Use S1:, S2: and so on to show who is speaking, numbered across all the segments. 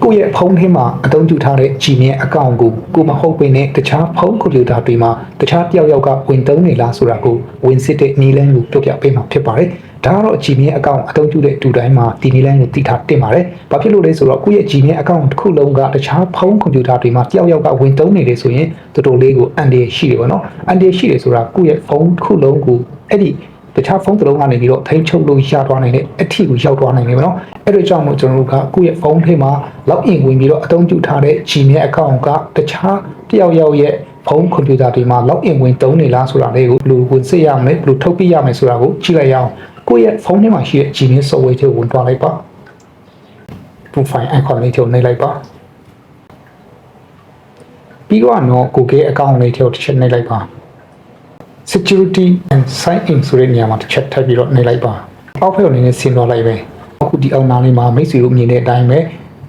S1: ကိုယ့်ရဲ့ဖုန်းထဲမှာအသုံးပြုထားတဲ့ Gmail account ကိုမဟုတ်ဘဲနဲ့တခြားဖုန်းကွန်ပျူတာတွေမှာတခြားတယောက်ကဝင်သုံးနေလားဆိုတာကိုဝင်စစ်တဲ့နည်းလမ်းကိုပြောပြပေးမှာဖြစ်ပါတယ်။ဒါကတော့ Gmail account အသုံးပြုတဲ့တူတိုင်းမှာဒီနည်းလမ်းကိုသိထားတင်ပါတယ်။ဘာဖြစ်လို့လဲဆိုတော့ကိုယ့်ရဲ့ Gmail account တစ်ခုလုံးကတခြားဖုန်းကွန်ပျူတာတွေမှာတယောက်ကဝင်သုံးနေတယ်ဆိုရင်တော်တော်လေးကိုအန်ဒီရှိတယ်ပေါ့နော်။အန်ဒီရှိတယ်ဆိုတာကိုယ့်ရဲ့ဖုန်းတစ်ခုလုံးကိုအဲ့ဒီတခြားဖုန်းတစ်လုံးကနေပြီးတော့ထိန်းချုပ်လို့ရသွားနိုင်တဲ့အထီကိုရောက်သွားနိုင်တယ်ပေါ့နော်အဲ့ဒါကြောင့်မို့ကျွန်တော်တို့ကကိုယ့်ရဲ့ဖုန်းထဲမှာ login ဝင်ပြီးတော့အသုံးပြုထားတဲ့ Gmail account ကတခြားတယောက်ရဲ့ဖုန်းကွန်ပျူတာတွေမှာ login ဝင်သုံးနေလားဆိုတာလေးကိုဘယ်လိုဝင်စစ်ရမလဲဘယ်လိုထုတ်ပြရမလဲဆိုတာကိုကြည့်လိုက်ရအောင်ကိုယ့်ရဲ့ဖုန်းထဲမှာရှိတဲ့ Gmail software ကိုဝင်သွားလိုက်ပါ profile icon လေးကိုနှိပ်လိုက်ပါပြီးတော့နော် Google account လေးကိုတစ်ချက်နှိပ်လိုက်ပါsecurity and sign in ဆိုတဲ့နေရာမှာတစ်ချက်ထပ်ပြီးတော့နှိပ်လိုက်ပါအောက်ဖက်အနေနဲ့ဆင်းသွားလိုက်ပဲအခုဒီအောက်နားလေးမှာမိတ်ဆွေတို့မြင်တဲ့အတိုင်းပဲ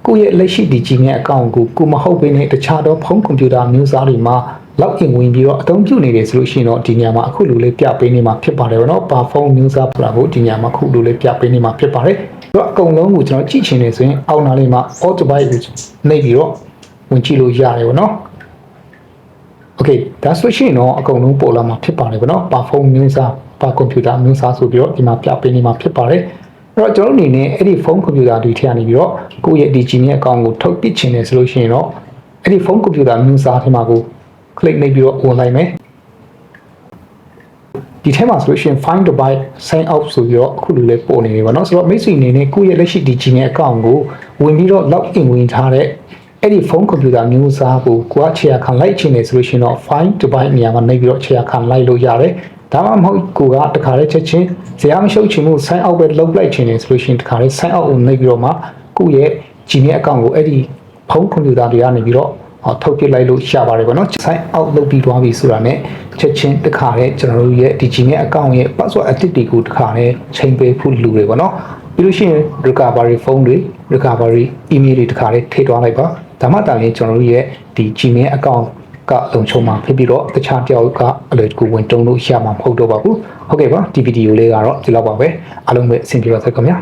S1: ကိုယ့်ရဲ့လက်ရှိဒီ Gmail account ကိုမဟုတ်ဘဲနဲ့တခြားသောဖုန်းကွန်ပျူတာမျိုးစားတွေမှာ login ဝင်ပြီးတော့အသုံးပြုနေတယ်ဆိုလို့ရှိရင်တော့ဒီနေရာမှာအခုလိုလေးပြပေးနေမှာဖြစ်ပါတယ်ဗောနော်ဘာဖုန်းမျိုးစားဆိုတာကိုဒီနေရာမှာအခုလိုလေးပြပေးနေမှာဖြစ်ပါတယ်တော့အကုန်လုံးကိုကျွန်တော်ကြည့်ချင်နေဆိုရင်အောက်နားလေးမှာ auto byte ကိုနှိပ်ပြီးတော့ဝင်ကြည့်လို့ရတယ်ဗောနော်Okay ဒါဆိုရှင်တော့အကုန်လုံးပေါ်လာမှာဖြစ်ပါတယ်ဗောနော်ပါဖုန်းမျိုးစားပါကွန်ပျူတာမျိုးစားဆိုပြီးတော့ဒီမှာပြပေးနေမှာဖြစ်ပါတယ်အဲ့တော့ကျွန်တော်အနေနဲ့အဲ့ဒီဖုန်းကွန်ပျူတာတွေထဲကနေပြီးတော့ကိုယ့်ရဲ့ဒီ Gmail account ကိုထုတ်ပြချင်တယ်ဆိုလို့ရှိရင်တော့အဲ့ဒီဖုန်းကွန်ပျူတာမျိုးစားထဲမှာကို click နှိပ်ပြီးတော့ဝင်လိုက်မယ်ဒီထဲမှာဆိုလို့ရှိရင် find the byte sign out ဆိုပြီးတော့အခုလိုလေးပေါ်နေတယ်ဗောနော်ဆိုတော့မိတ်ဆွေအနေနဲ့ကိုယ့်ရဲ့လက်ရှိဒီ Gmail account ကိုဝင်ပြီးတော့ login ဝင်ထားတဲ့အဲ့ဒီဖုန်းကွန်ပျူတာမျိုးစားကိုကိုကခြေခံလိုက်ချင်တယ်ဆိုလို့ရှိရင်တော့ find device နေရာမှာနှိပ်ပြီးတော့ခြေခံလိုက်လို့ရတယ်ဒါမှမဟုတ်ကိုကတခါလေးချက်ချင်းဇာတ်မရှုပ်ချင်မှု sign out ပဲလုပ်လိုက်ချင်တယ်ဆိုလို့ရှိရင်တခါလေး sign out ကိုနှိပ်ပြီးတော့မှကိုရဲ့ Gmail account ကိုအဲ့ဒီဖုန်းကွန်ပျူတာတွေကနေပြီးတော့ထုတ်ပြလိုက်လို့ရပါတယ်ပေါ့နော် sign out လုပ်ပြီးသွားပြီဆိုတာနဲ့ချက်ချင်းတခါလေးကျွန်တော်တို့ရဲ့ဒီ Gmail account ရဲ့ password အသစ်တွေကိုတခါလေးချိန်ပေးဖို့လိုတယ်ပေါ့နော်ပြီးလို့ရှိရင် recovery phone တွေ recovery email တွေတခါလေးထည့်သွားလိုက်ပါဒါမှတန်ရင်ကျွန်တော်တို့ရဲ့ဒီ Gmail account ကလုံခြုံမှာဖြစ်ပြီးတော့တခြားတယောက်ကအလွယ်တကူဝင်တုံးလို့ရမှာမဟုတ်တော့ပါဘူးဟုတ်ကဲ့ပါဒီဗီဒီယိုလေးကတော့ဒီလောက်ပါပဲအားလုံးပဲအဆင်ပြေပါစေခင်ဗျာ